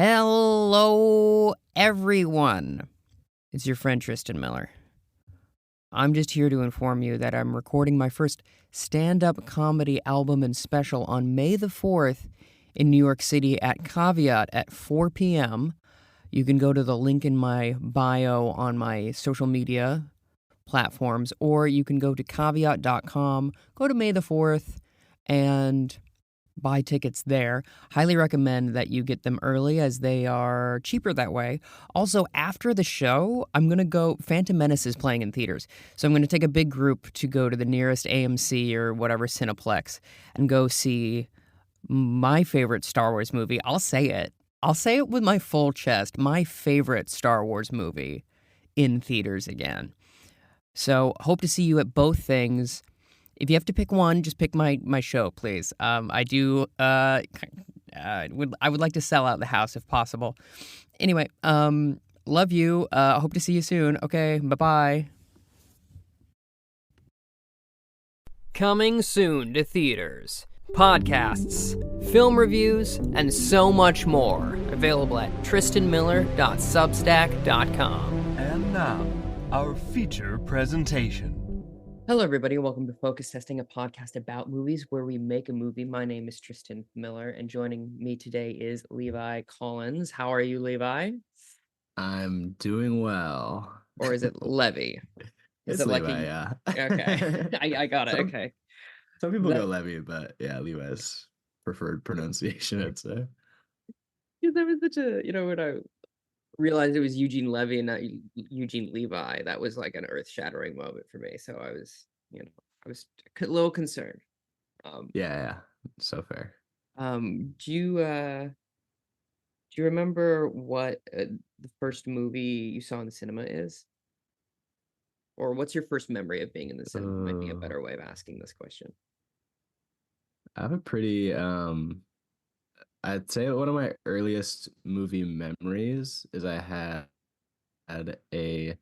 Hello, everyone. It's your friend Tristan Miller. I'm just here to inform you that I'm recording my first stand-up comedy album and special on May the 4th in New York City at Caveat at 4 p.m. You can go to the link in my bio on my social media platforms, or you can go to caveat.com, go to May the 4th, and buy tickets there. Highly recommend that you get them early as they are cheaper that way. Also, after the show, I'm going to go. Phantom Menace is playing in theaters. So I'm going to take a big group to go to the nearest AMC or whatever Cineplex and go see my favorite Star Wars movie. I'll say it. I'll say it with my full chest. My favorite Star Wars movie in theaters again. So hope to see you at both things. If you have to pick one, just pick my show, please. I would like to sell out the house if possible. Anyway, love you. Hope to see you soon. Okay, bye-bye. Coming soon to theaters, podcasts, film reviews, and so much more. Available at tristanmiller.substack.com. And now, our feature presentation. Hello, everybody. Welcome to Focus Testing, a podcast about movies where we make a movie. My name is Tristan Miller, and joining me today is Levi Collins. How are you, Levi? I'm doing well. Or is it Levy? It's Levi, yeah. Okay, I got it. Okay. Some people go Levy, but yeah, Levi's preferred pronunciation, I'd say. Because that was such a, when I realized it was Eugene Levy and not Eugene Levi, that was like an earth-shattering moment for me. So I was, I was a little concerned. Yeah, so fair. Do you remember what the first movie you saw in the cinema is? Or what's your first memory of being in the cinema? Might be a better way of asking this question. I have a pretty I'd say one of my earliest movie memories is I had a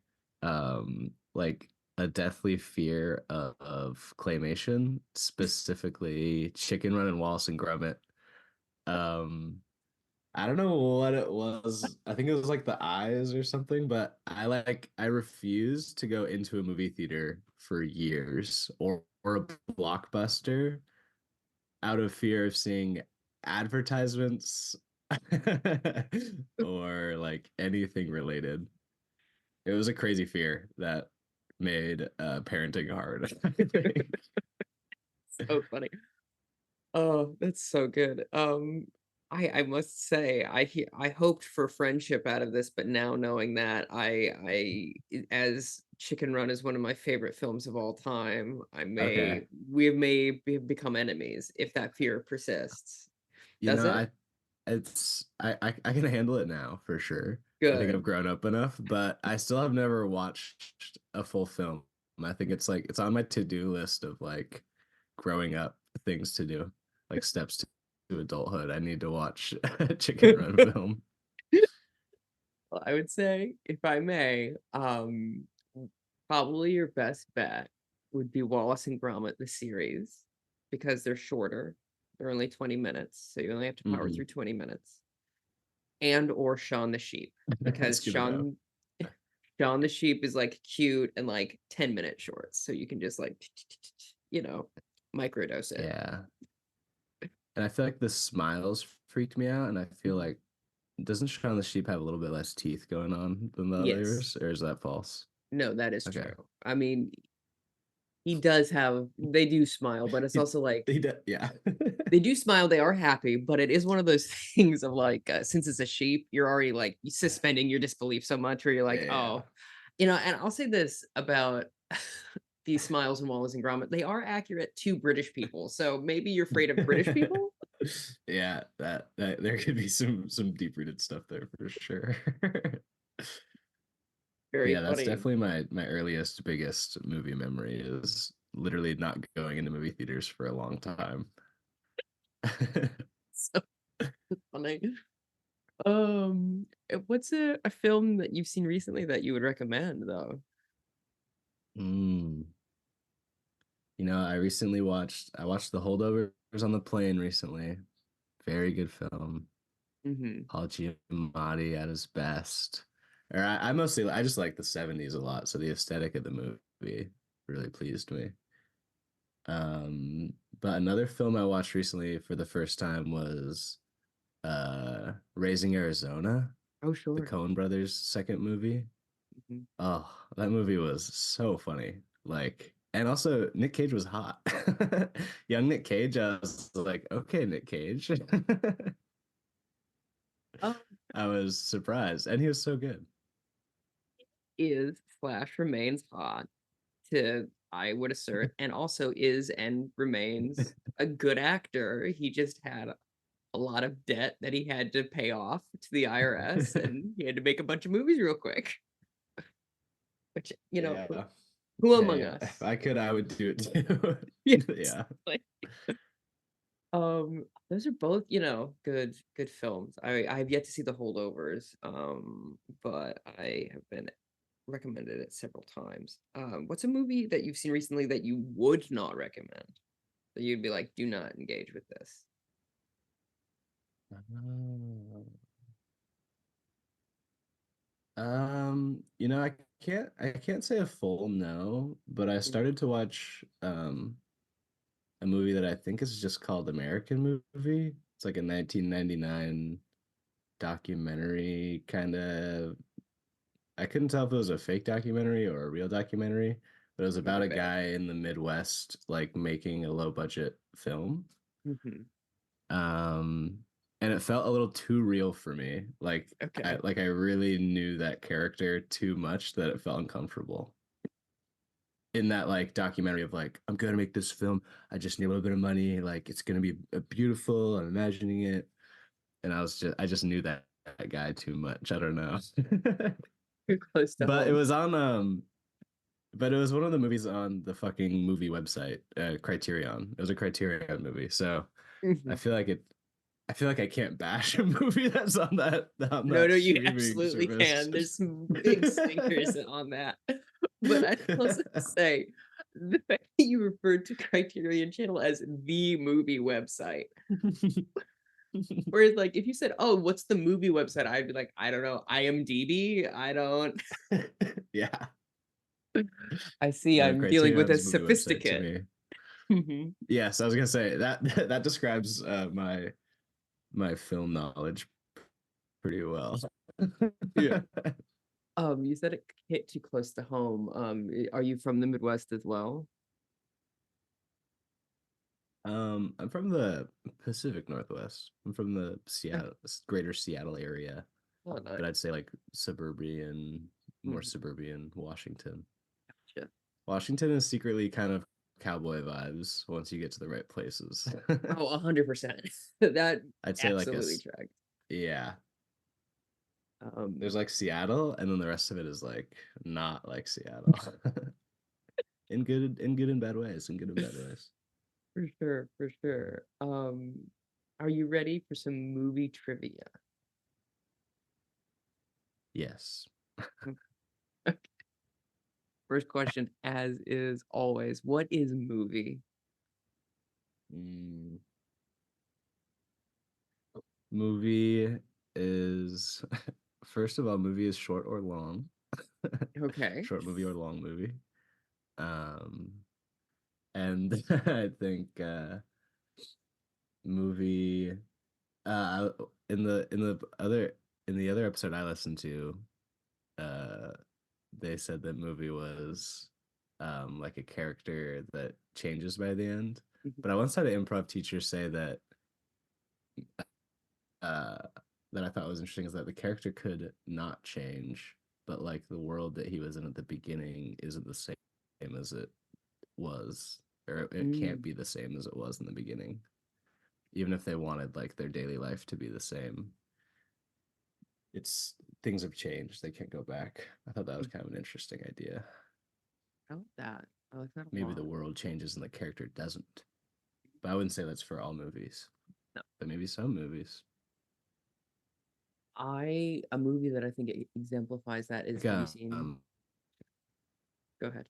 like a deathly fear of claymation, specifically Chicken Run and Wallace and Gromit. I don't know what it was. I think it was like the eyes or something, but I refused to go into a movie theater for years or a blockbuster out of fear of seeing advertisements or like anything related. It was a crazy fear that made parenting hard. So funny. Oh, that's so good. I must say I hoped for friendship out of this, but now knowing that as Chicken Run is one of my favorite films of all time, we may become enemies if that fear persists. Does it? I can handle it now for sure. Good. I think I've grown up enough, but I still have never watched a full film. I think it's on my to-do list of like growing up things to do, like steps to adulthood. I need to watch a Chicken Run film. Well, I would say, if I may, probably your best bet would be Wallace and Gromit, the series, because they're shorter. They're only 20 minutes, so you only have to power through 20 minutes. And or Shaun the Sheep, because Shaun the Sheep is like cute and like 10-minute shorts, so you can just like, microdose it. Yeah. And I feel like the smiles freaked me out, and I feel like, doesn't Shaun the Sheep have a little bit less teeth going on than the others, or is that false? No, that is true. I mean, he does have, they do smile, but it's also like, yeah. They do smile, they are happy, but it is one of those things of like, since it's a sheep, you're already like suspending your disbelief so much, where you're like, and I'll say this about these smiles and Wallace and Gromit, they are accurate to British people, so maybe you're afraid of British people? Yeah, that there could be some deep-rooted stuff there for sure. Very funny. That's definitely my earliest, biggest movie memory, is literally not going into movie theaters for a long time. So funny. What's a film that you've seen recently that you would recommend, though? I watched The Holdovers on the plane recently. Very good film. Mm-hmm. Paul Giamatti at his best. Or I just like the 70s a lot, so the aesthetic of the movie really pleased me. Um, but another film I watched recently for the first time was Raising Arizona, Oh, the sure. Coen brothers' second movie. Hmm. Oh, that movie was so funny. Like, and also Nick Cage was hot. Young Nick Cage, I was like, okay, Nick Cage. Um, I was surprised, and he was so good. is slash remains hot to I would assert, and also is and remains a good actor. He just had a lot of debt that he had to pay off to the IRS, and he had to make a bunch of movies real quick. Which, Yeah. who among Hey, if us? I could, I would do it too. Yes. Yeah. Like, those are both, good films. I have yet to see The Holdovers, but I have been recommended it several times. What's a movie that you've seen recently that you would not recommend? That you'd be like, do not engage with this. Oh. I can't say a full no, but I Mhm. started to watch a movie that I think is just called American Movie. It's like a 1999 documentary kind of. I couldn't tell if it was a fake documentary or a real documentary, but it was Either about a way. guy in the Midwest like making a low budget film. Hmm. Um and it felt a little too real for me. Like I Okay. like I really knew that character too much that it felt uncomfortable. In that like documentary of like I'm gonna make this film. I just need a little bit of money. Like it's gonna be beautiful. I'm imagining it, and I just knew that guy too much. I don't know, You're close to but it home. was on but it was one of the movies on the fucking movie website, Criterion. It was a Criterion movie, so I Mhm. feel like it. I feel like I can't bash a movie that's on No, that no, you streaming absolutely service. can. There's some big stinkers on that. But I also say the fact that you referred to Criterion Channel as the movie website. Whereas, like, if you said, "Oh, what's the movie website?" I'd be like, "I don't know, IMDb. I don't." Yeah. I see. No, I'm dealing with a Criterion's movie website to sophisticate. me. Mhm. Yes, I was gonna say that that describes my film knowledge pretty well. Yeah. You said it hit too close to home. Are you from the Midwest as well? I'm from the Pacific Northwest. I'm from the Okay. greater Seattle area, Oh, nice. but I'd say like suburban, more Mhm. suburban Washington. Gotcha. Washington is secretly kind of cowboy vibes once you get to the right places. Oh, 100%. That I'd say like absolutely tracked. yeah. Um, There's like Seattle, and then the rest of it is like not like Seattle. In good and bad ways, in good and bad ways. for sure, for sure. Are you ready for some movie trivia? Yes. First question, as is always, what is movie? Mm, movie is first of all, movie is short or long. Okay. Short movie or long movie. Um, and I think movie uh in the other episode I listened to, uh they said that movie was like a character that changes by the end. Mhm. But I once had an improv teacher say uh that I thought was interesting is that the character could not change, but like the world that he was in at the beginning isn't the same as it was, or it can't Mm, be the same as it was in the beginning. Even if they wanted like their daily life to be the same, it's things have changed. They can't go back. I thought that was mm. kind of an interesting idea. I like that. I like that a Maybe the lot. world changes and the character doesn't. But I wouldn't say that's for all movies. No. But maybe some movies. A movie that I think exemplifies that is, Like have you seen? Go ahead.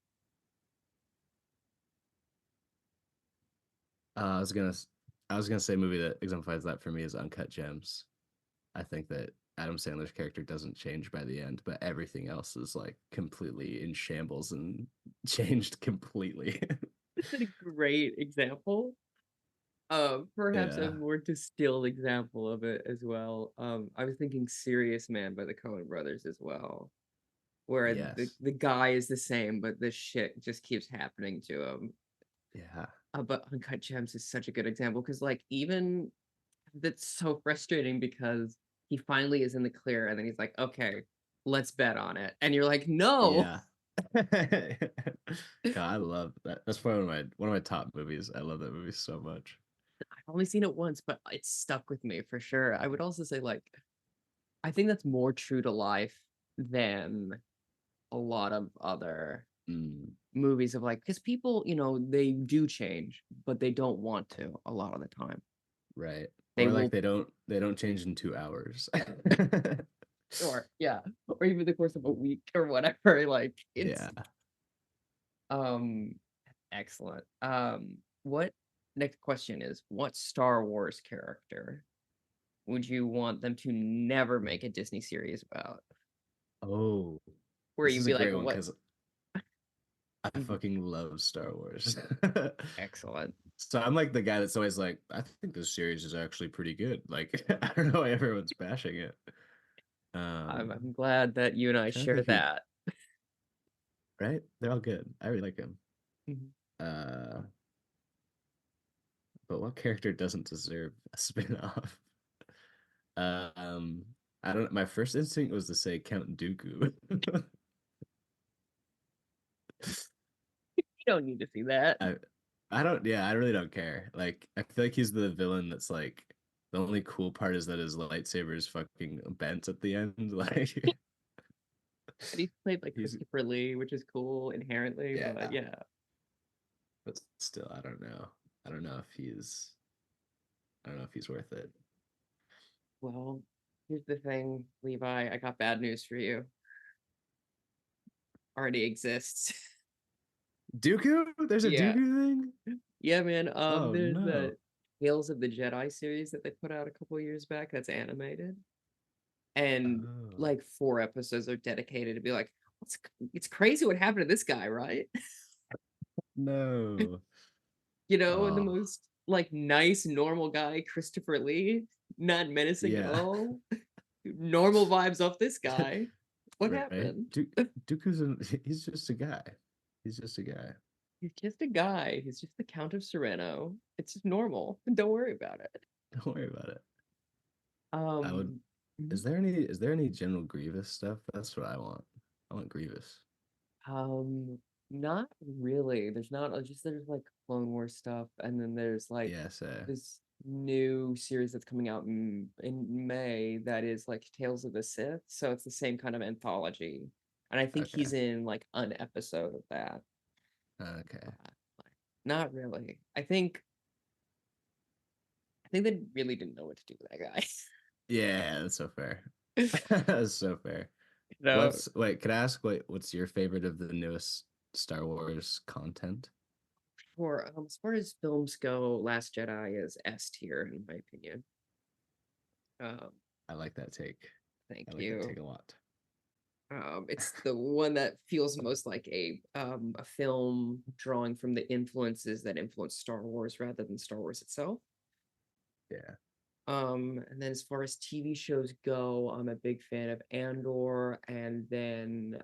I was gonna say a movie that exemplifies that for me is Uncut Gems. I think that Adam Sandler's character doesn't change by the end, but everything else is like completely in shambles and changed completely. It's a great example. Perhaps a Yeah. more distilled example of it as well. I was thinking Serious Man by the Coen brothers as well, where Yes. the guy is the same, but the shit just keeps happening to him. Yeah. But Uncut Gems is such a good example because, like, even that's so frustrating because he finally is in the clear and then he's like, okay, let's bet on it. And you're like, no. Yeah. God, I love that. That's probably one of my top movies. I love that movie so much. I've only seen it once, but it's stuck with me for sure. I would also say, like, I think that's more true to life than a lot of other Mm, movies of like, because people, they do change, but they don't want to a lot of the time. right. They Or like will, they don't change in 2 hours. or yeah, or even the course of a week or whatever. Like, it's Yeah. um excellent. What next question is, what Star Wars character would you want them to never make a Disney series about? Oh, Where this you'd is a be like, great one what? because I Mhm. fucking love Star Wars. Excellent. So I'm like the guy that's always like, I think this series is actually pretty good. Like, I don't know why everyone's bashing it. I'm glad that you and I Trying to share think who, that. right? They're all good. I really like them. Mhm. Uh, but what character doesn't deserve a spin-off? Um, I don't. My first instinct was to say Count Dooku. You don't need to see that. I, I don't. Yeah, I really don't care. Like, I feel like he's the villain that's like the only cool part is that his lightsaber is fucking bent at the end. Like, And he's played by he's Christopher Lee, which is cool inherently, but yeah. yeah. But still, I don't know. I don't know if he's. I don't know if he's worth it. Well, here's the thing, Levi, I got bad news for you. Already exists. Dooku? There's a Yeah. Dooku thing? Yeah, man. Oh There's no. the Tales of the Jedi series that they put out a couple years back that's animated. And Oh like 4 episodes are dedicated to be like, it's crazy what happened to this guy, right? no. The Oh most like nice, normal guy, Christopher Lee, not menacing at yeah. all. Normal vibes off this guy. What Right. happened? He's just a guy. He's just a guy. He's just a guy. He's just the Count of Sereno. It's just normal. Don't worry about it. Don't worry about it. I would. Um, mhm. Is there any General Grievous stuff? That's what I want. I want Grievous. um, Not really. There's not just there's like Clone Wars stuff, and then there's like Yeah, say. this new series that's coming out in May that is like Tales of the Sith. So it's the same kind of anthology, and I think Okay. he's in like an episode of that. Okay. Uh, Not really. I think they really didn't know what to do with that guy. Yeah, that's so fair. you That's so fair. know, Wait, could I ask what's your favorite of the newest Star Wars content? for as far as films go, Last Jedi is S tier in my opinion. Um, I like that take. thank I like that take you. a lot. It's the one that feels most like a film drawing from the influences that influence Star Wars rather than Star Wars itself. Yeah. And then as far as TV shows go, I'm a big fan of Andor, and then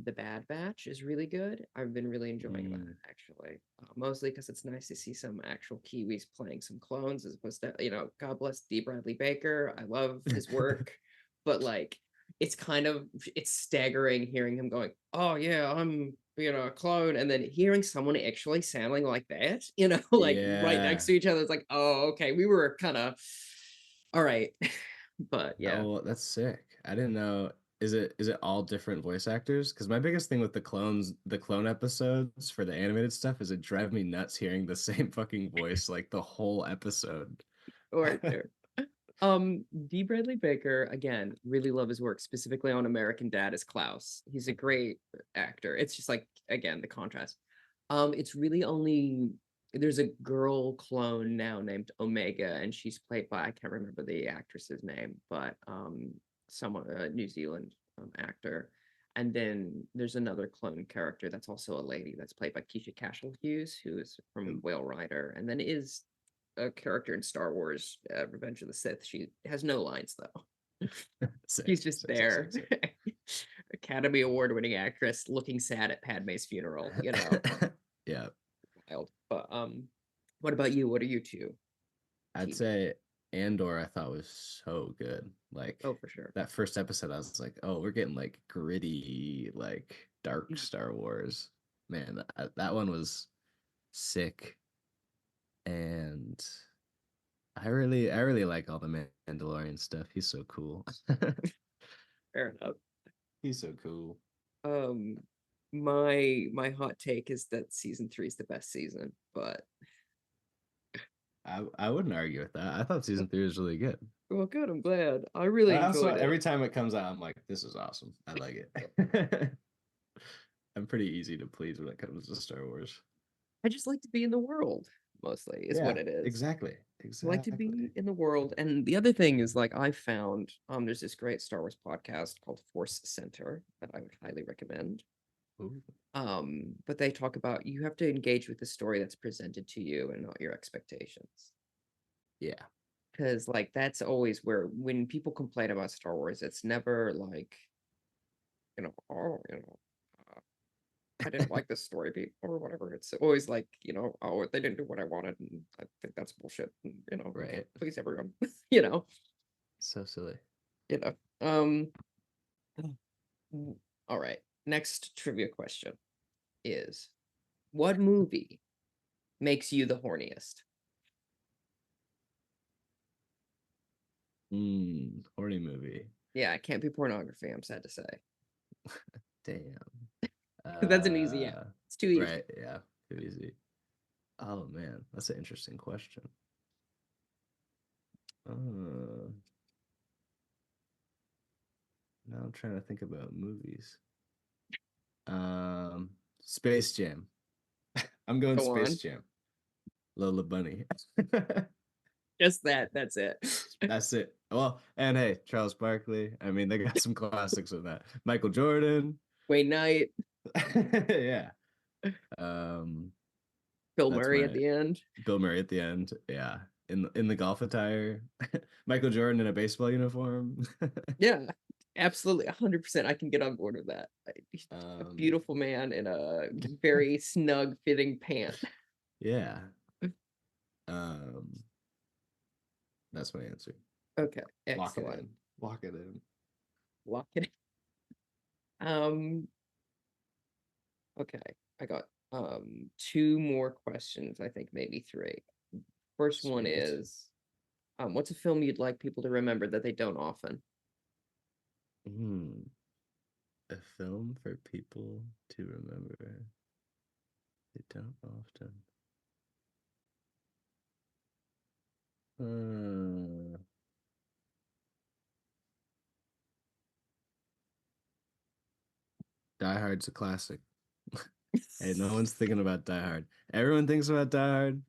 The Bad Batch is really good. I've been really enjoying that Mm, actually, mostly because it's nice to see some actual Kiwis playing some clones as opposed to, God bless D. Bradley Baker. I love his work, but like it's staggering hearing him going, "Oh yeah, I'm." A clone, and then hearing someone actually sounding like that, like right next yeah. to each other, it's like, oh, okay, we were kind of all right. But yeah. Oh, that's sick. I didn't know. Is it all different voice actors? Because my biggest thing with the clone episodes for the animated stuff is it drive me nuts hearing the same fucking voice like the whole episode. Or sure. D. Bradley Baker, again, really love his work, specifically on American Dad as Klaus. He's a great actor. It's just like, again, the contrast. It's really only there's a girl clone now named Omega, and she's played by, I can't remember the actress's name, but someone, a New Zealand actor. And then there's another clone character that's also a lady that's played by Keisha Cashel Hughes, who is from Whale Rider, and then is a character in Star Wars Revenge of the Sith. She has no lines though. She's just there. Academy Award winning actress looking sad at Padme's funeral, you know. Yeah. Wild. But what about you? What are you two? I'd Team? say Andor I thought was so good. Like Oh, for sure. that first episode, I was like, oh, we're getting like gritty, like dark Star Wars. Man, that one was sick. And I really like all the Mandalorian stuff. He's so cool. Fair enough. He's so cool. Um, my hot take is that season 3 is the best season, but I wouldn't argue with that. I thought season 3 was really good. well, good. I'm glad. I really Also, enjoyed it. every time it comes out, I'm like, this is awesome. I like it. I'm pretty easy to please when it comes to Star Wars. I just like to be in the world, mostly, is what it is. Exactly. I like to be in the world. And the other thing is, like, I found there's this great Star Wars podcast called Force Center that I would highly recommend. Ooh. But they talk about you have to engage with the story that's presented to you and not your expectations. Yeah. Because like that's always where when people complain about Star Wars, it's never like, oh, I didn't like this story beat or whatever. It's always like, oh, they didn't do what I wanted, and I think that's bullshit. And, Right. Please everyone, So silly. Um, all right. Next trivia question is, what movie makes you the horniest? Horny movie. Yeah, it can't be pornography, I'm sad to say. Damn. That's an easy, yeah. It's too easy. Right, yeah. Too easy. Oh man, that's an interesting question. Now I'm trying to think about movies. Space Jam. I'm going Go Space on. Jam. Lola Bunny. Just that. That's it. That's it. Well, and hey, Charles Barkley. I mean, they got some classics with that. Michael Jordan. Wayne Knight. Yeah. Bill Murray at the end. Bill Murray at the end. Yeah. In the golf attire. Michael Jordan in a baseball uniform. Yeah. Absolutely, 100%. I can get on board with that. A beautiful man in a very snug fitting pant. Yeah. That's my answer. Okay, excellent. Lock it in. Lock it in. Okay, I got 2 more questions. I think maybe 3. First Sweet. one is, what's a film you'd like people to remember that they don't often? A film for people to remember they don't often. Die Hard's a classic. Hey, no one's thinking about Die Hard. Everyone thinks about Die Hard.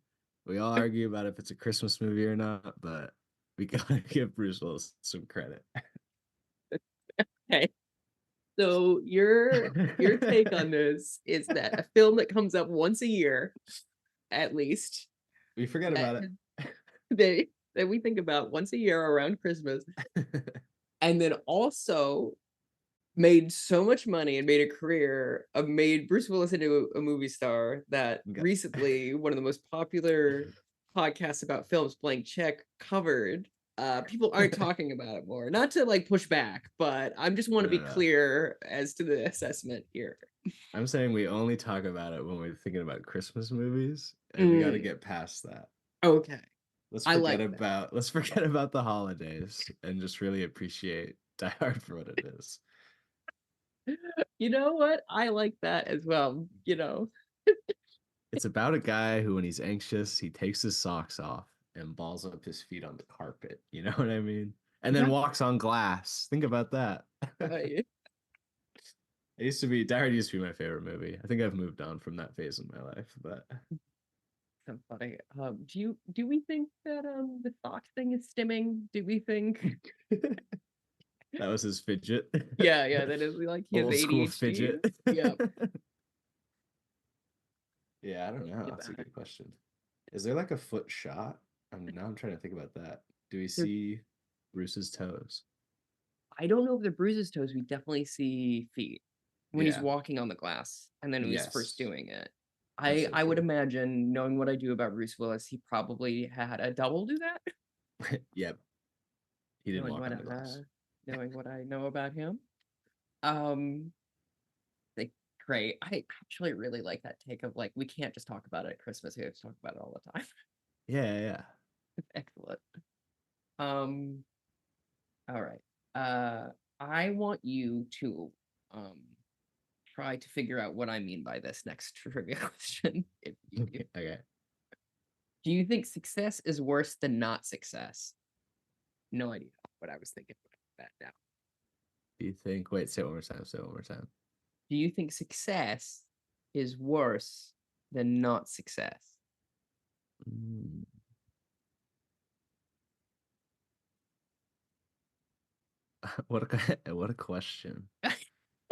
We all argue about if it's a Christmas movie or not, but we gotta give Bruce Willis some credit. Okay. So your take on this is that a film that comes up once a year, at least, we forget about it. That we think about once a year around Christmas, and then also made so much money and made a career of made Bruce Willis into a movie star that recently one of the most popular podcasts about films, Blank Check, covered. People aren't talking about it more. Not to like push back, but I just want to be clear as to the assessment here. I'm saying we only talk about it when we're thinking about Christmas movies, and we got to get past that. Okay. Let's forget about the holidays and just really appreciate Die Hard for what it is. You know what? I like that as well. It's about a guy who, when he's anxious, he takes his socks off and balls up his feet on the carpet. You know what I mean? And then walks on glass. Think about that. Die Hard used to be my favorite movie. I think I've moved on from that phase in my life, but so funny. Do we think that the sock thing is stimming? Do we think? That was his fidget. Yeah, that is like he has Old school ADHD. fidget. Yep. Yeah, I don't know. Get That's a back. good question. Is there like a foot shot? I'm trying to think about that. Do we There- see Bruce's toes? I don't know if the bruises toes. We definitely see feet when he's Yeah. walking on the glass, and then when he's first Yes. doing it. That's I so I would true. imagine, knowing what I do about Bruce Willis, he probably had a double do that. Yep. He didn't Knowing walk what on the glass. knowing what I know about him. Um, like great. I actually really like that take of like we can't just talk about it at Christmas. We have to talk about it all the time. Yeah. Excellent. Um, all right. I want you to um try to figure out what I mean by this next trivia question. Okay. Do you think success is worse than not success? No idea what I was thinking about that now. Do you think? Wait, say it one more time. Say it one more time. Do you think success is worse than not success? Mm. What a question. I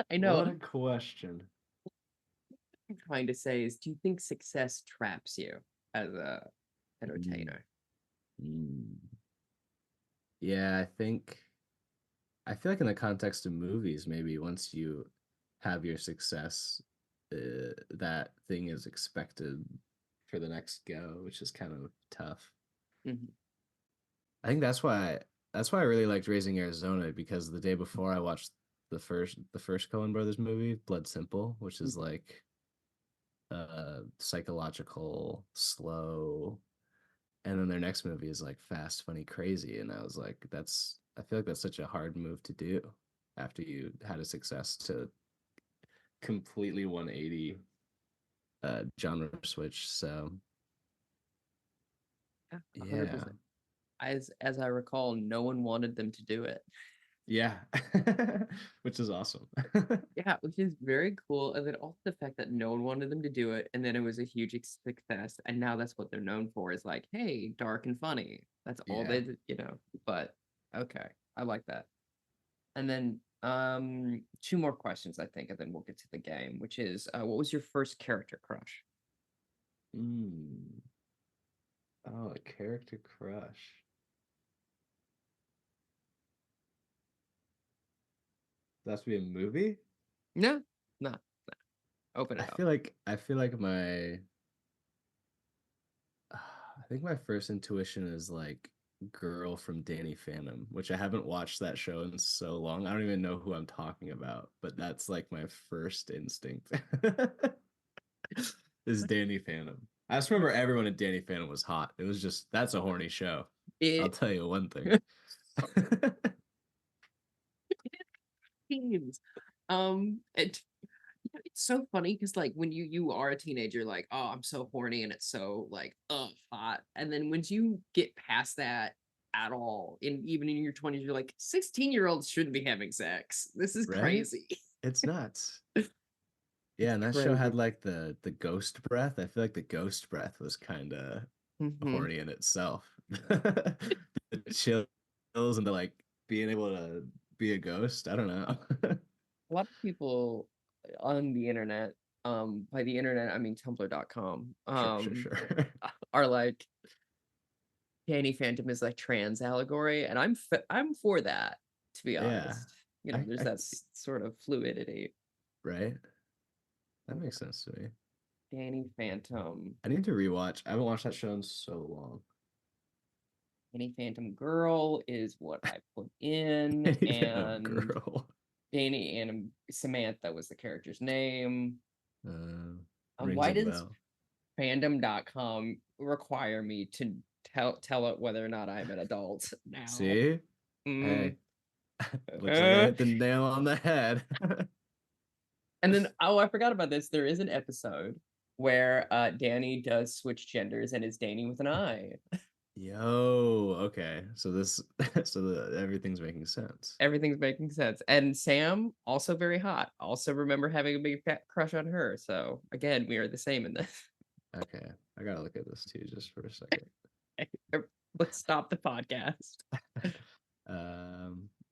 What know. a question. I'm trying to say is, do you think success traps you as a Mm, entertainer? mm. Yeah, I feel like in the context of movies, maybe once you have your success, that thing is expected for the next go, which is kind of tough. Mhm. I think that's why I really liked Raising Arizona because the day before I watched the first Coen Brothers movie, Blood Simple, which is like psychological, slow, and then their next movie is like fast, funny, crazy, and I was like, I feel like that's such a hard move to do after you had a success to completely 180 genre switch. So Yeah, yeah, 100%. As I recall, no one wanted them to do it. yeah, which is awesome. Yeah, which is very cool. And then also the fact that no one wanted them to do it, and then it was a huge success, and now that's what they're known for is like, hey, dark and funny. That's all Yeah. they did. But okay, I like that. And then two more questions, I think, and then we'll get to the game, which is what was your first character crush? Mm. Oh, a character crush. That's be a movie? No, no, open I it up. feel like I feel like my I think my first intuition is like Girl from Danny Phantom, which I haven't watched that show in so long. I don't even know who I'm talking about, but that's like my first instinct is Danny Phantom. I just remember everyone in Danny Phantom was hot. It was just that's a horny show. I'll It tell you one thing. teens. It's so funny because like when you are a teenager, like, oh, I'm so horny and it's so like hot. And then once you get past that at all, even in your 20s, you're like, 16-year-olds shouldn't be having sex. This is Right? crazy. It's nuts. Yeah, It's and that show had crazy. like the ghost breath. I feel like the ghost breath was kind of Hmm. horny in itself. The chills and the like being able to be a ghost. I don't know. A lot of people on the internet, by the internet I mean tumblr.com, Sure. are like, Danny Phantom is like trans allegory, and I'm for that, to be Yeah. honest. There's I that sort of fluidity. right. That makes sense to me. Danny Phantom, I need to rewatch. I haven't watched that show in so long. Danny Phantom Girl is what I put in, Danny Phantom and girl. Danny and Samantha was the character's name. Uh, Why rings a does bell. fandom.com require me to tell it whether or not I'm an adult now? See? Mm. Hey, looks like I Uh, hit the nail on the head. And then, oh, I forgot about this. There is an episode where Danny does switch genders and is Danny with an I. Yo, okay. So this, everything's making sense. Everything's making sense. And Sam, also very hot. Also remember having a big fat crush on her. So again, we are the same in this. Okay. I gotta look at this too, just for a second. Let's stop the podcast.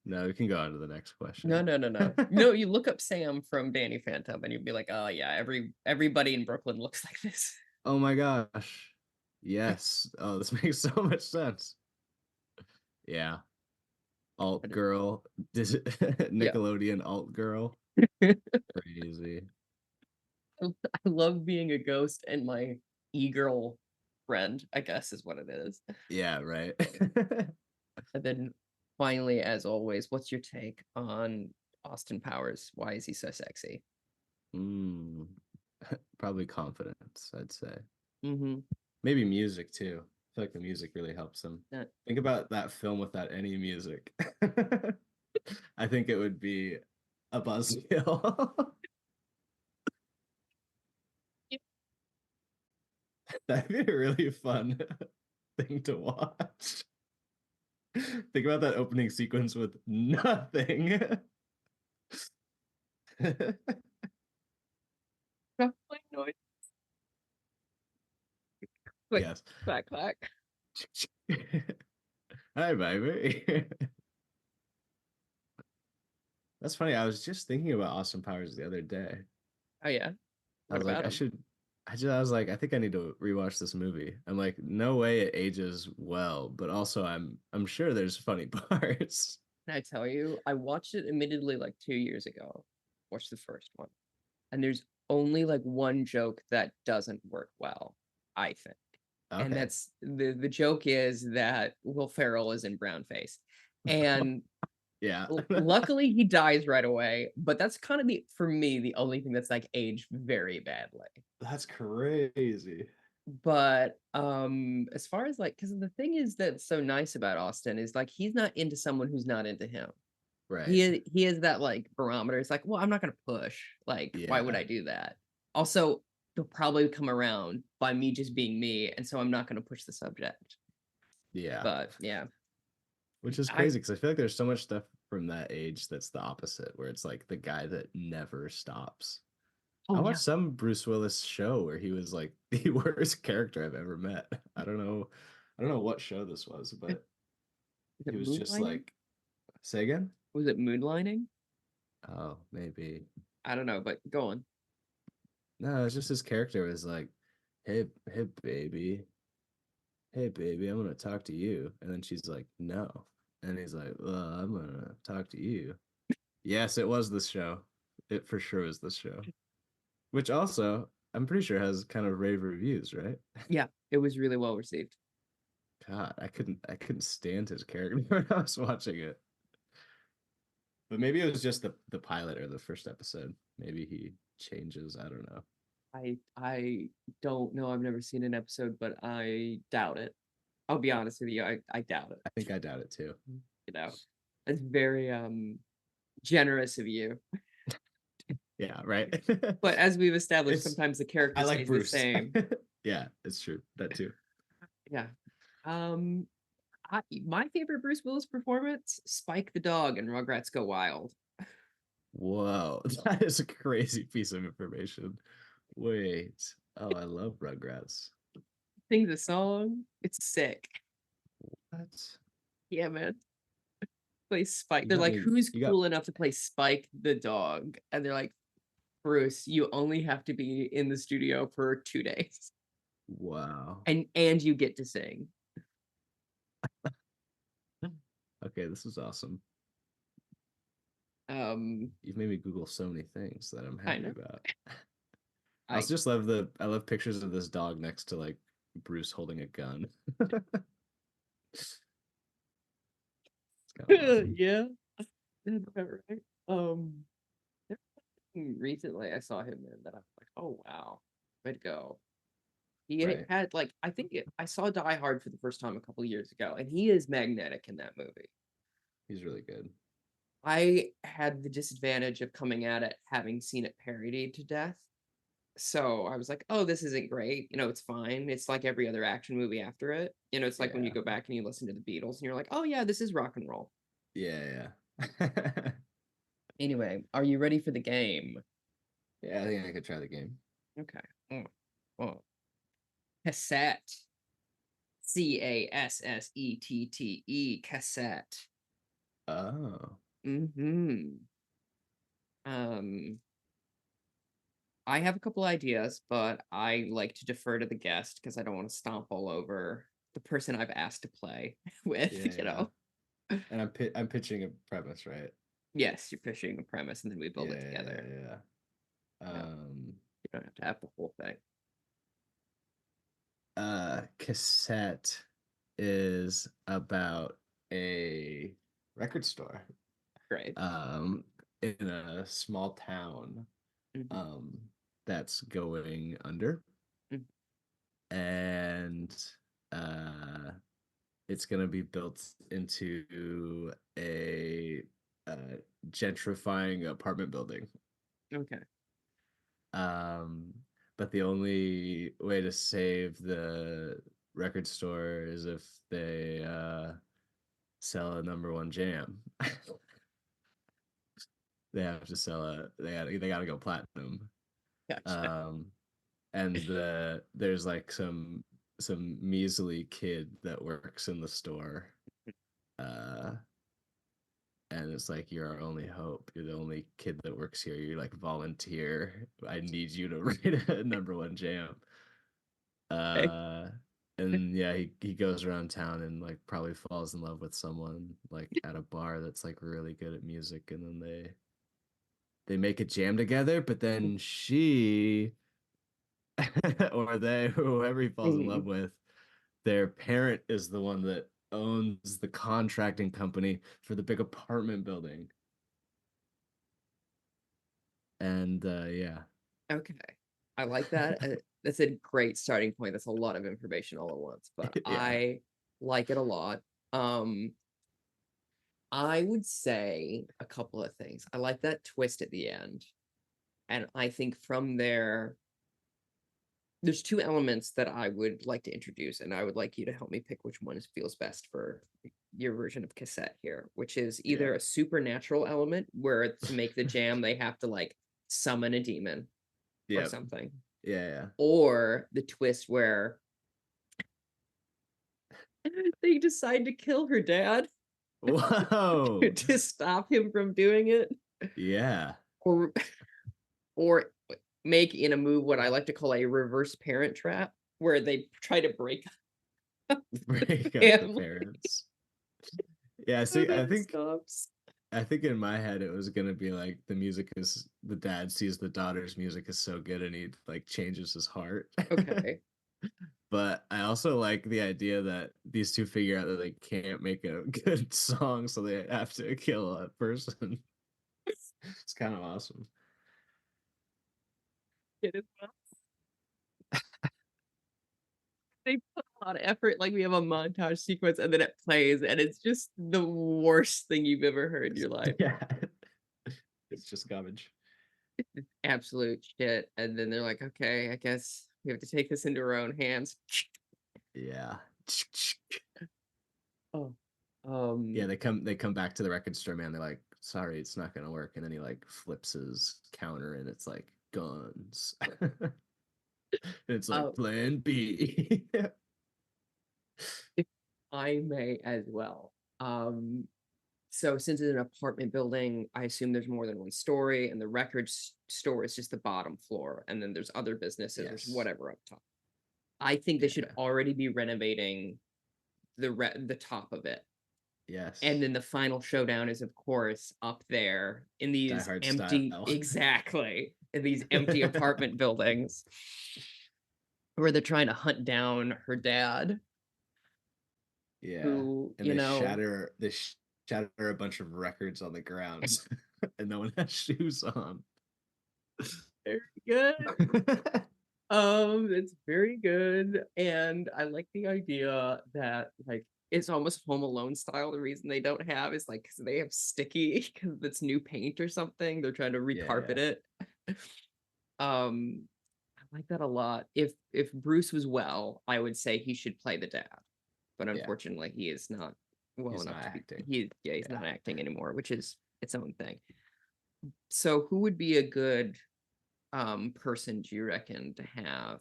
No, we can go on to the next question. No. No, you look up Sam from Danny Phantom, and you'd be like, oh yeah, everybody in Brooklyn looks like this. Oh my gosh. Yes. Oh, this makes so much sense. Yeah. Alt girl. Yeah. Nickelodeon alt girl. Crazy. I love being a ghost and my e-girl friend, I guess is what it is. Yeah, right. And then finally, as always, what's your take on Austin Powers? Why is he so sexy? Mm, probably confidence, I'd say. Mm-hmm. Maybe music too. I feel like the music really helps him. Yeah. Think about that film without any music. I think it would be a buzzkill. That'd be a really fun thing to watch. Think about that opening sequence with nothing. Noise. Like, Yes. clack clack. Hi, baby. That's funny. I was just thinking about Austin Powers the other day. Oh yeah. I What was like, about I him? should. I was like, I think I need to rewatch this movie. I'm like, no way it ages well, but also I'm sure there's funny parts. Can I tell you? I watched it admittedly like 2 years ago. Watched the first one. And there's only like one joke that doesn't work well, I think. And Okay. that's the joke is that Will Ferrell is in brown face. And Yeah. luckily he dies right away, but that's kind of for me the only thing that's like aged very badly. That's crazy. But as far as like, because the thing is that's so nice about Austin is like he's not into someone who's not into him. Right. He is that like barometer. It's like, well, I'm not gonna push. Like, why would Yeah. I do that? Also, they'll probably come around by me just being me, and so I'm not gonna push the subject. Yeah. But yeah, Which is I crazy because I feel like there's so much stuff from that age that's the opposite, where it's like the guy that never stops. I oh yeah, watched some Bruce Willis show where he was like the worst character I've ever met. I don't know what show this was, but is he it was just moonlighting? like, say again? Was it moonlighting? Oh, maybe. I don't know, but go on. No, it's just his character was like, hey, baby. Hey, baby, I'm gonna talk to you. And then she's like, no. And he's like, well, I'm gonna talk to you. Yes, it was this show. It for sure was this show. Which also, I'm pretty sure has kind of rave reviews, right? Yeah, it was really well received. God, I couldn't stand his character when I was watching it. But maybe it was just the pilot or the first episode. Maybe he changes. I don't know. I don't know. I've never seen an episode, but I doubt it. I'll be honest with you. I doubt it. I think I doubt it too. You know, it's very generous of you. Yeah, right. But as we've established, It's sometimes the character I like stays Bruce. the same. Yeah, it's true. That too. Yeah. Um, my favorite Bruce Willis performance, Spike the dog in Rugrats Go Wild. Whoa, that is a crazy piece of information. Wait. Oh, I love Rugrats. Sings a song. It's sick. What? Yeah, man. Play Spike. You They're got like, me. who's You got cool enough to play Spike the dog? And they're like, Bruce, you only have to be in the studio for 2 days. wow. And you get to sing. Okay, this is awesome. Um, You've made me Google so many things that I'm I happy know. about. I I also just I love pictures of this dog next to like Bruce holding a gun. It's kind of awesome. yeah. That's about right. Recently I saw him in that I was like, oh wow, way to go. He Right. had like I saw Die Hard for the first time a couple years ago, and he is magnetic in that movie. He's really good. I had the disadvantage of coming at it having seen it parodied to death. So I was like, oh, this isn't great. It's fine. It's like every other action movie after it. It's like when you Yeah. go back and you listen to the Beatles and you're like, oh yeah, this is rock and roll. Yeah, yeah. Anyway, are you ready for the game? Yeah, I think I could try the game. Okay. Mm. Oh. Cassette. Cassette. Cassette. Oh. Mm-hmm. Um, I have a couple ideas, but I like to defer to the guest because I don't want to stomp all over the person I've asked to play with, Yeah, you yeah. know. And I'm pitching a premise, right? Yes, you're pitching a premise and then we Yeah, build it yeah, together. yeah. No, you don't have to have the whole thing. Cassette is about a record store Great. um in a small town Mhm, um that's going under, mhm. and uh it's gonna be built into a uh gentrifying apartment building. Okay. Um, but the only way to save the record store is if they sell a number one jam. They have to sell they gotta go platinum. Gotcha. Um, and there's like some measly kid that works in the store. Uh, and it's like you're our only hope. You're the only kid that works here. You're like volunteer. I need you to write a number one jam. Okay. Uh, and yeah, he goes around town and like probably falls in love with someone like at a bar that's like really good at music, and then they make a jam together, but then she or they, whoever he falls in love Mhm. with, their parent is the one that owns the contracting company for the big apartment building. And yeah. Okay. I like that. That's a great starting point. That's a lot of information all at once, but Yeah. I like it a lot. Um, I would say a couple of things. I like that twist at the end. And I think from there, there's two elements that I would like to introduce, and I would like you to help me pick which one feels best for your version of Cassette here, which is Yeah. either a supernatural element where to make the jam, they have to like summon a demon or Yeah. something, Yeah. or the twist where they decide to kill her dad Yeah. Whoa. to stop him from doing it, Yeah. or or make in a move what I like to call a reverse parent trap, where they try to break Break up the family parents. Yeah, and see, then it stops. I think in my head it was gonna be like the dad sees the daughter's music is so good and he like changes his heart. Okay. But I also like the idea that these two figure out that they can't make a good song, so they have to kill a person. It's kind of awesome. It is well. They put a lot of effort. Like we have a montage sequence and then it plays, and it's just the worst thing you've ever heard in your life. Yeah, it's just garbage. Absolute shit. And then they're like, okay, I guess we have to take this into our own hands. Yeah. Oh. Yeah, they come back to the record store, man. They're like, sorry, it's not gonna work. And then he like flips his counter and it's like guns. It's like uh, plan B. if I may as well. So since it's an apartment building, I assume there's more than one story, and the store is just the bottom floor, and then there's other businesses, there's Yes. whatever up top. I think they should Yeah. already be renovating the top of it. And Yes. then the final showdown is, of course, up there in Die these Hard empty, style. exactly, in these empty apartment buildings where they're trying to hunt down her dad, Yeah. who, And they shatter a bunch of records on the ground and no one has shoes on. very good. It's very good. And I like the idea that like it's almost Home Alone style. The reason they don't have is like because they have sticky because it's new paint or something. They're trying to Yeah, recarpet yeah. it. I like that a lot. If Bruce was well, I would say he should play the dad. But Yeah. unfortunately, he is not well He's enough not to be acting. he's Yeah. not acting anymore, which is its own thing. So who would be a good person do you reckon to have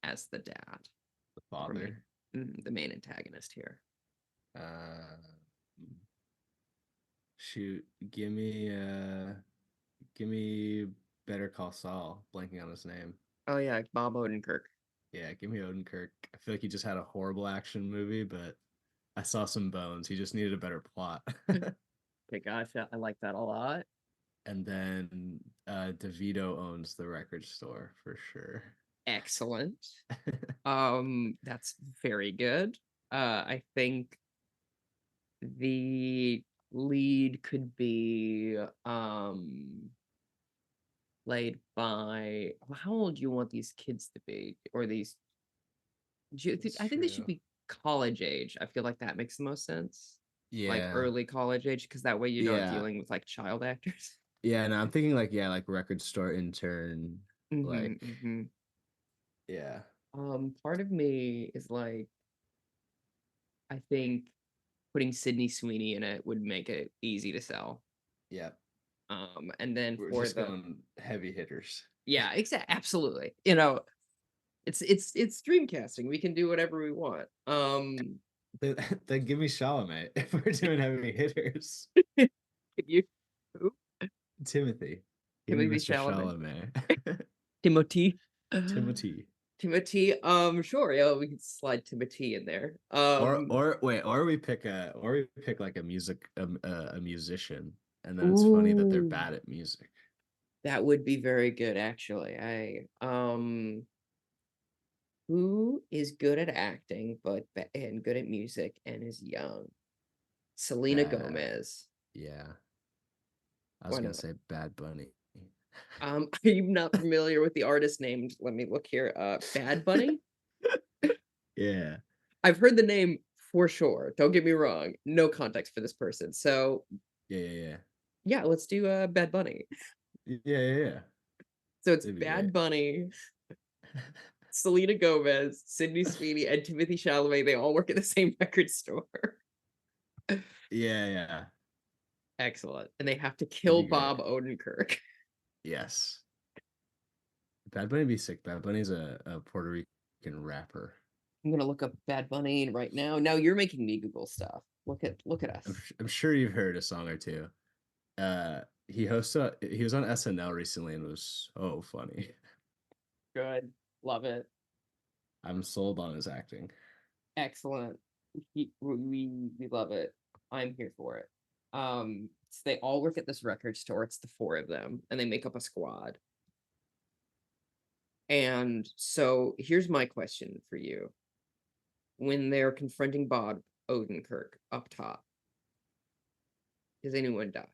as the dad? The father. The main antagonist here. Uh, shoot, give me Better Call Saul. Blanking on his name. Oh yeah, Bob Odenkirk. Yeah, give me Odenkirk. I feel like he just had a horrible action movie, but I saw some bones. He just needed a better plot. Okay, gotcha. I like that a lot. And then DeVito owns the record store for sure. Excellent. That's very good. I think the lead could be played by, how old do you want these kids to be, or these, I think they should be college age. I feel like that makes the most sense. Like Yeah. early college age, because that way you're not Yeah. dealing with like child actors. Yeah, no, I'm thinking like like record store intern, Mhm, like mhm. yeah. Part of me is like, I think putting Sydney Sweeney in it would make it easy to sell. Yeah. And then We're for just the, going heavy hitters. yeah, absolutely. It's Dreamcasting. We can do whatever we want. Then give me Chalamet if we're doing heavy hitters. Can you, who? Timothy. Give me Timothy Mr. Chalamet. Chalamet. Timothy. Timothy. Timothy. Sure, yeah, we can slide Timothy in there. Or wait, or we pick like a musician, and then it's funny that they're Ooh, bad at music. that would be very good, actually. Who is good at acting and good at music and is young? Selena Uh Gomez. yeah. I was Why gonna not? say Bad Bunny. I'm not familiar with the artist named. Let me look here. Bad Bunny. Yeah. I've heard the name for sure. Don't get me wrong. No context for this person. So Yeah. yeah, let's do Bad Bunny. Yeah. So it's It'd be Bad great. Bunny, Selena Gomez, Sydney Sweeney, and Timothy Chalamet. They all work at the same record store. Yeah. Excellent. And they have to It'd kill be great. Bob Odenkirk. Yes. Bad Bunny be sick. Bad Bunny's a Puerto Rican rapper. I'm gonna look up Bad Bunny right now. Now you're making me Google stuff. Look at us. I'm sure you've heard a song or two. He was on SNL recently and was so funny. Good. Love it. I'm sold on his acting. Excellent. We love it. I'm here for it. So they all work at this record store. It's the four of them, and they make up a squad. And so here's my question for you. When they're confronting Bob Odenkirk up top, does anyone die?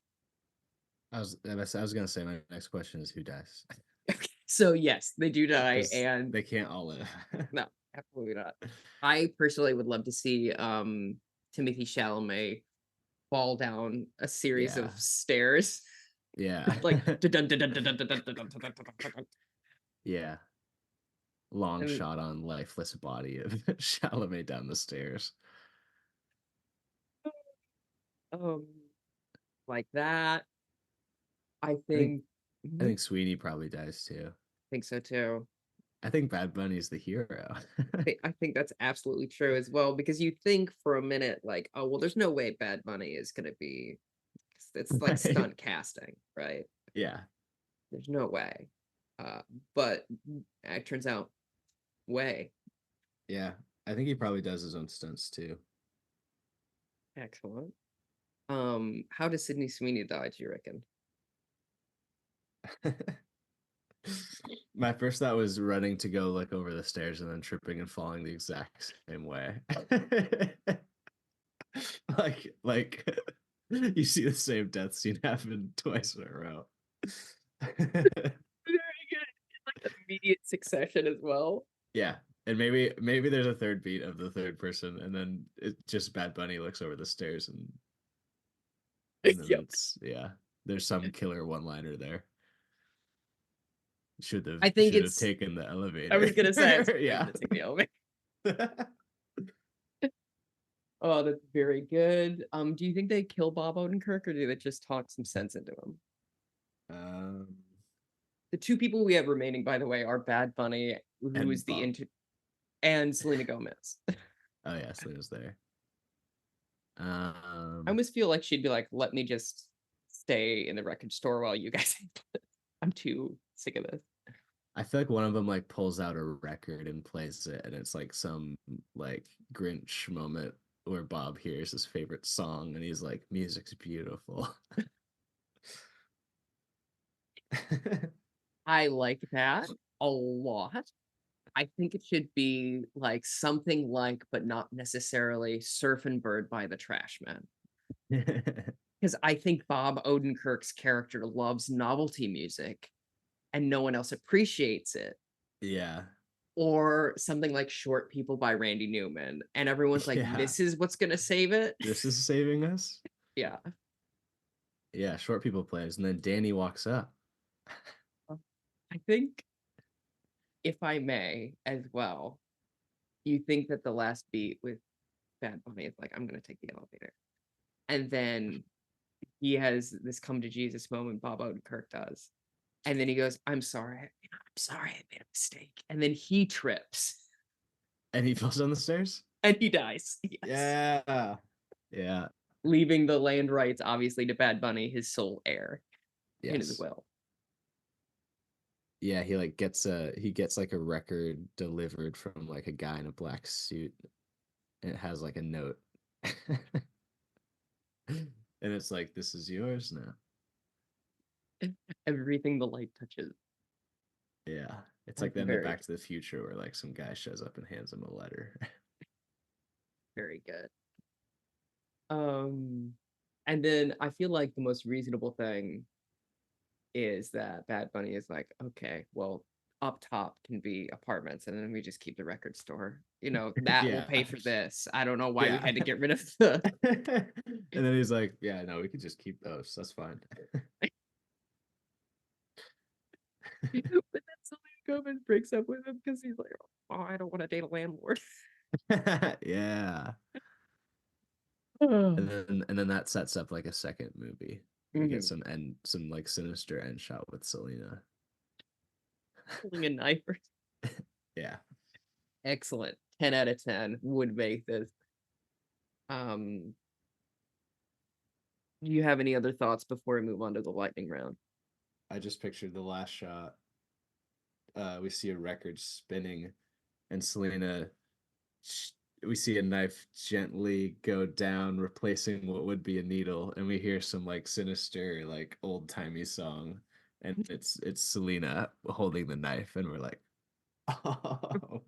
I was gonna say my next question is who dies? So yes, they do die, Because and they can't all live. no, absolutely not. I personally would love to see Timothy Chalamet fall down a series Yeah. of stairs. Yeah. Like Yeah. Long and shot on lifeless body of Chalamet down the stairs. um like that. I I think think I mhm, think Sweeney probably dies too. think so too. I think Bad Bunny's the hero. I think that's absolutely true as well, because you think for a minute like, oh well, there's no way Bad Bunny is gonna be, it's like Right? stunt casting, right? Yeah. There's no way. But it turns out way. Yeah. I think he probably does his own stunts too. Excellent. How does Sydney Sweeney die, do you reckon? My first thought was running to go look over the stairs and then tripping and falling the exact same way. like you see the same death scene happen twice in a row. Very good. Like immediate succession as well. Yeah. And maybe there's a third beat of the third person, and then it just Bad Bunny looks over the stairs and then Yep. it's yeah. There's some killer one liner there. I think Should have it's, taken the I elevator. was gonna say it's Yeah. take the elevator. Oh, that's very good. Do you think they kill Bob Odenkirk, or do they just talk some sense into him? um The two people we have remaining, by the way, are Bad Bunny, who and is the Bob. and Selena Gomez. Oh yeah, Selena's there. I almost feel like she'd be like, let me just stay in the record store while you guys. I'm too sick of this. I feel like one of them like pulls out a record and plays it, and it's like some like Grinch moment where Bob hears his favorite song and he's like, "Music's beautiful." I like that a lot. I think it should be like something like, but not necessarily Surfin' Bird by the Trashmen. Because I think Bob Odenkirk's character loves novelty music and no one else appreciates it. Yeah. Or something like Short People by Randy Newman. And everyone's like, Yeah. this is what's going to save it. This is saving us. Yeah. Yeah, Short People plays, and then Danny walks up. I think, if I may, as well, you think that the last beat with Bad Bunny is like, I'm going to take the elevator. And then he has this come to Jesus moment, Bob Odenkirk does. And then he goes, I'm sorry. I'm sorry, I made a mistake. And then he trips And he falls down the stairs? and he dies. Yes. Yeah. Yeah. Leaving the land rights, obviously, to Bad Bunny, his sole heir, in his Yes. will. Yeah, he like gets like a record delivered from like a guy in a black suit, and it has like a note. And it's like, this is yours now. Everything the light touches. Yeah. It's That's like then the very, Back to the Future where like some guy shows up and hands him a letter. very good. And then I feel like the most reasonable thing is that Bad Bunny is like, okay, well, up top can be apartments, and then we just keep the record store. You know, that will Yeah. pay for this. I don't know why we Yeah. had to get rid of the. And then he's like, yeah, no, we could just keep those. That's fine. But then Selena Gomez breaks up with him because he's like, oh, I don't want to date a landlord. Yeah. Mhm. And then that sets up like a second movie. We get some like sinister end shot with Selena. Holding a knife. Yeah. Excellent. 10 out of 10 would make this. Do you have any other thoughts before we move on to the lightning round? I just pictured the last shot. We see a record spinning, and Selena, we see a knife gently go down, replacing what would be a needle, and we hear some like sinister, like old timey song, and it's Selena holding the knife, and we're like, oh,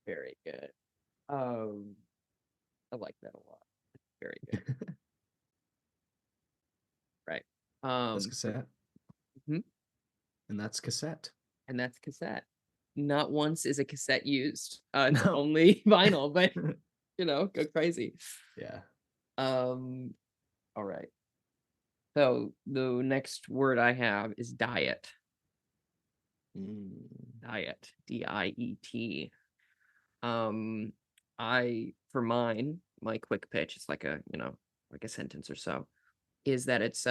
Very good. I like that a lot. Very good. Right. that's Cassette, Mhm. and that's Cassette. And that's Cassette. Not once is a cassette used. It's No. only vinyl, but go crazy. Yeah. All right. So the next word I have is diet. Mm. Diet. Diet. Um, for mine, my quick pitch, it's like like a sentence or so, is that it's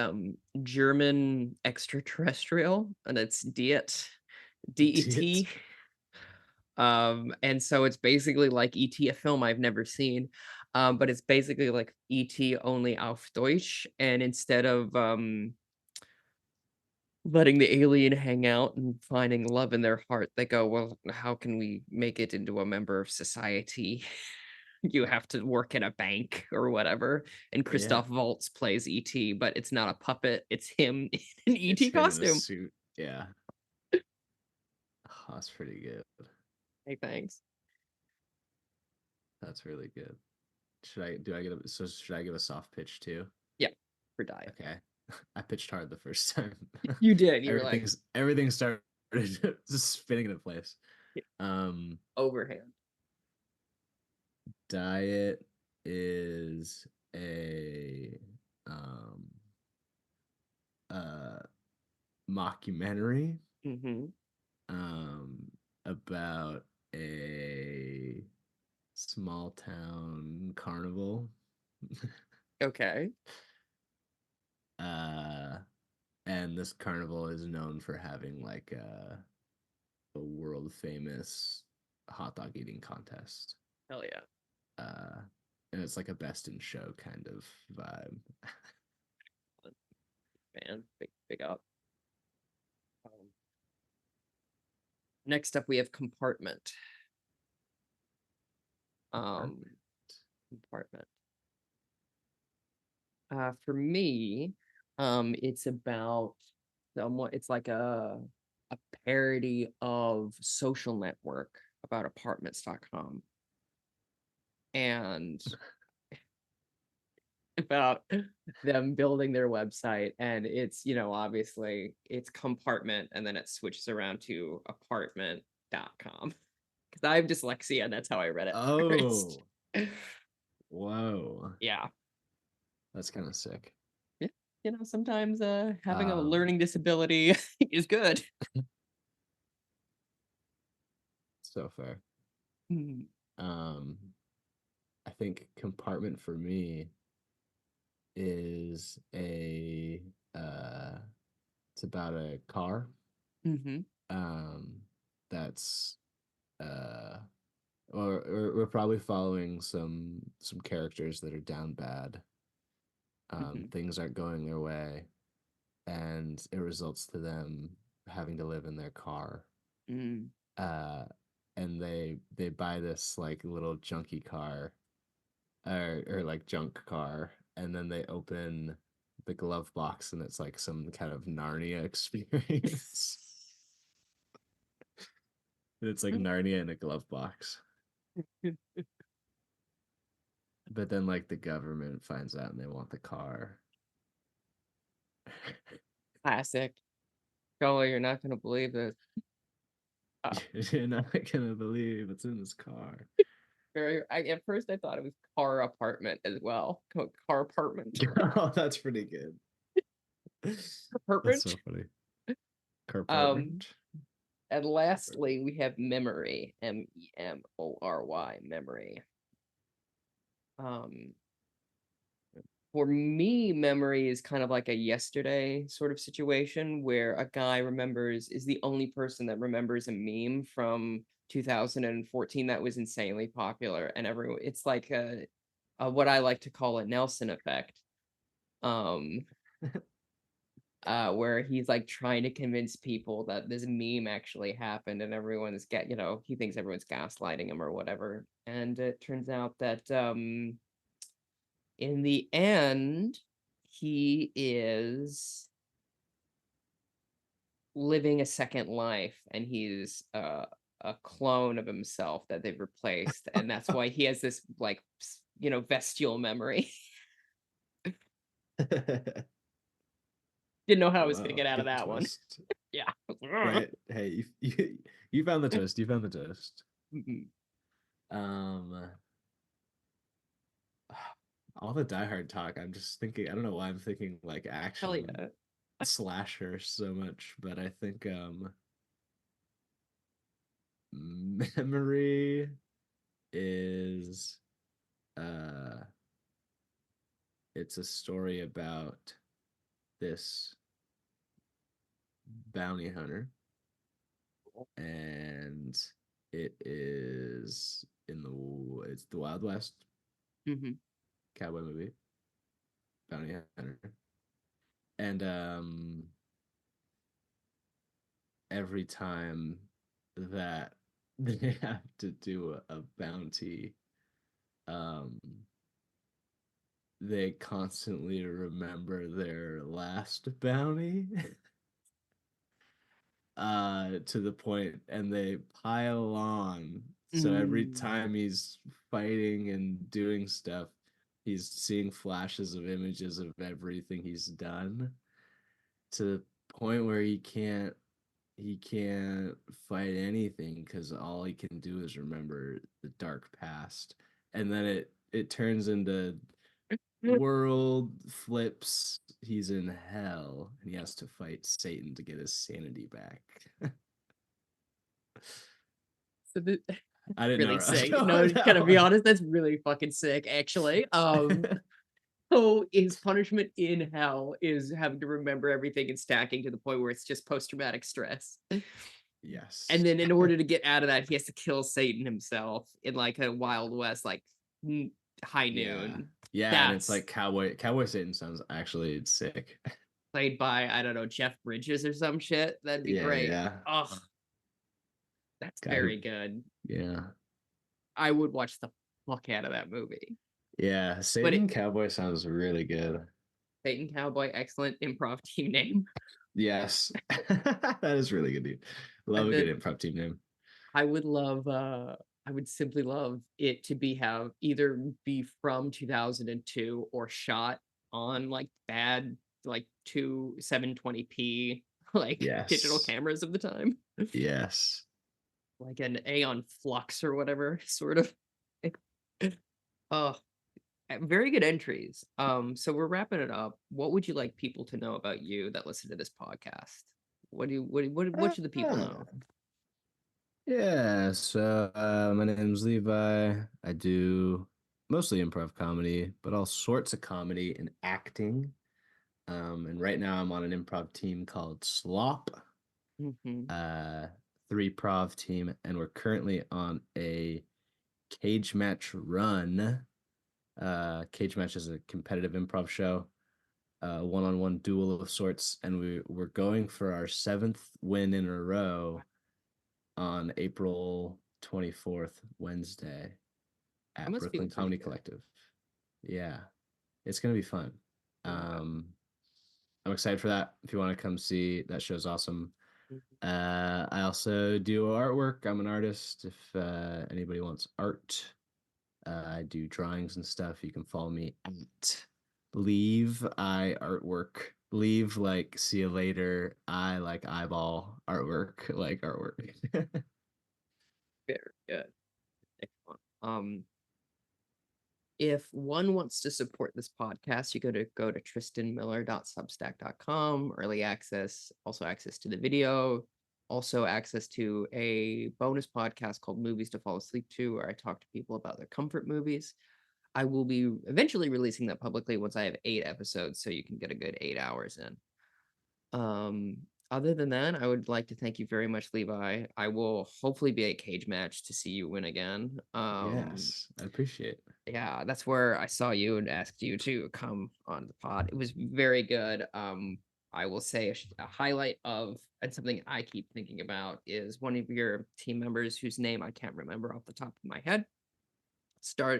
German extraterrestrial and it's Diet. Diet. DET. And so it's basically like ET, a film I've never seen. But it's basically like ET only auf Deutsch. And instead of letting the alien hang out and finding love in their heart, they go, well, how can we make it into a member of society? You have to work at a bank or whatever. And Yeah. Christoph Waltz plays ET, but it's not a puppet, it's him in an It's ET him in a costume. suit. Yeah. Oh, that's pretty good. Hey, thanks. That's really good. Should I give a soft pitch too? Yeah, for diet. Okay. I pitched hard the first time. You did. You were like Everything started just spinning into place. yeah, Um overhand. Diet is a um uh mockumentary Mm-hmm. um about a small town carnival. Okay. uh and this carnival is known for having like a world famous hot dog eating contest. Hell yeah. And it's like a best in show kind of vibe. Man, big up. Next up, we have compartment. Compartment. For me, it's about somewhat. It's like a parody of Social Network about apartments.com, and about them building their website. And it's, obviously it's compartment, and then it switches around to apartment.com. Because I have dyslexia, and that's how I read it first. Oh, whoa. Yeah. That's kind of sick. Yeah. Sometimes having a learning disability is good. So fair. Mhm. I think compartment for me is it's about a car. Mm-hmm. That's or we're probably following some characters that are down bad. Things aren't going their way, and it results to them having to live in their car. Mm. And they buy this like little junky car, or like junk car, and then they open the glove box, and it's like some kind of Narnia experience. It's like Narnia in a glove box. But then like the government finds out and they want the car. Classic. Oh, you're not gonna believe this. You're not gonna believe what's in this car. At first I thought it was car apartment as well. Car apartment. Oh, that's pretty good. That's so Apartment. funny. Car apartment. And lastly, we have memory. MEMORY. Memory. For me, memory is kind of like a yesterday sort of situation where a guy is the only person that remembers a meme from 2014 that was insanely popular, and it's like a what I like to call a Nelson effect. Where he's like trying to convince people that this meme actually happened, and he thinks everyone's gaslighting him or whatever. And it turns out that in the end, he is living a second life, and he's a clone of himself that they've replaced, and that's why he has this like bestial memory. Didn't know how I was gonna get out of that twist. One. Yeah. Right. Hey, you found the twist. You found the twist. All the Die Hard talk, I'm just thinking, I don't know why I'm thinking like action slasher so much, but I think memory is it's a story about this bounty hunter, and it's the Wild West. Cowboy movie, bounty hunter, and every time that they have to do a bounty, they constantly remember their last bounty. To the point, and they pile on. So every time he's fighting and doing stuff, he's seeing flashes of images of everything he's done, to the point where he can't fight anything because all he can do is remember the dark past. And then it turns into world flips. He's in hell and he has to fight Satan to get his sanity back. So I didn't really know. sick. No, gotta be honest, that's really fucking sick, actually. So his punishment in hell is having to remember everything and stacking to the point where it's just post-traumatic stress. Yes. And then in order to get out of that, he has to kill Satan himself in like a Wild West, like high Yeah. noon. Yeah, and it's That's like Cowboy Satan sounds actually sick. played by, I don't know, Jeff Bridges or some shit. That'd be Yeah, great. yeah. Oh, that's Guy who very good. yeah. I would watch the fuck out of that movie. Yeah, But Satan Cowboy sounds really good. Satan Cowboy, excellent improv team name. Yes. That is really good, dude. Love And a good then improv team name. I would love I would simply love it to be have either be from 2002 or shot on like bad like 720p like digital Yes. cameras of the time. Yes. Like an Aeon Flux or whatever sort of. Oh, very good entries. So we're wrapping it up. What would you like people to know about you that listen to this podcast? What should the people know? Yeah, so my name's Levi. I do mostly improv comedy, but all sorts of comedy and acting. And right now I'm on an improv team called Slop, Hmm. uh, three prov team, and we're currently on a cage match run. Cage match is a competitive improv show, one-on-one duel of sorts, and we're going for our seventh win in a row on April 24th, Wednesday That at must feel Brooklyn pretty Comedy good. Collective. Yeah, it's gonna be fun. Yeah. Um, I'm excited for that. If you want to come see, that show's awesome. I also do artwork. I'm an artist. If anybody wants art, I do drawings and stuff. You can follow me at Leave I Artwork. Leave like see you later. I like eyeball artwork, like artwork. Very good. Excellent. If one wants to support this podcast, you go to tristanmiller.substack.com, early access, also access to the video, also access to a bonus podcast called Movies to Fall Asleep To, where I talk to people about their comfort movies. I will be eventually releasing that publicly once I have 8 episodes, so you can get a good 8 hours in. Um, Other than that, I would like to thank you very much, Levi. I will hopefully be at Cage Match to see you win again. Yes, I appreciate it. Yeah, that's where I saw you and asked you to come on the pod. It was very good. I will say a highlight of, and something I keep thinking about, is one of your team members whose name I can't remember off the top of my head.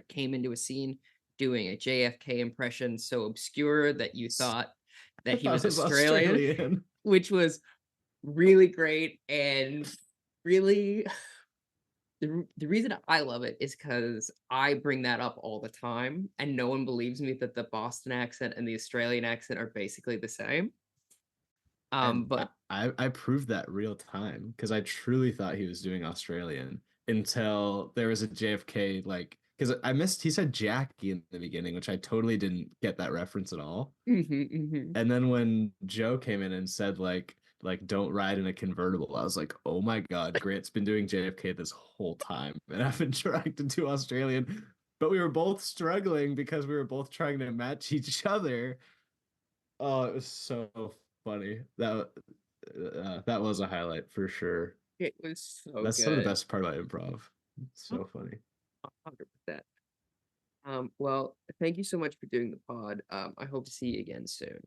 Came into a scene doing a JFK impression so obscure that you thought I that he thought was it was Australian, Australian. which was really great and really the reason I love it is because I bring that up all the time, and no one believes me that the Boston accent and the Australian accent are basically the same. And But I proved that real time because I truly thought he was doing Australian until there was a JFK like because I missed he said Jackie in the beginning, which I totally didn't get that reference at all. And then when Joe came in and said like don't ride in a convertible, I was like, oh my God, Grant's been doing JFK this whole time, and I've been trying to do Australian, but we were both struggling because we were both trying to match each other. Oh, it was so funny. That was a highlight for sure. it was so That's some of the good. best part about improv. It's so funny. 100%. Well, thank you so much for doing the pod. I hope to see you again soon.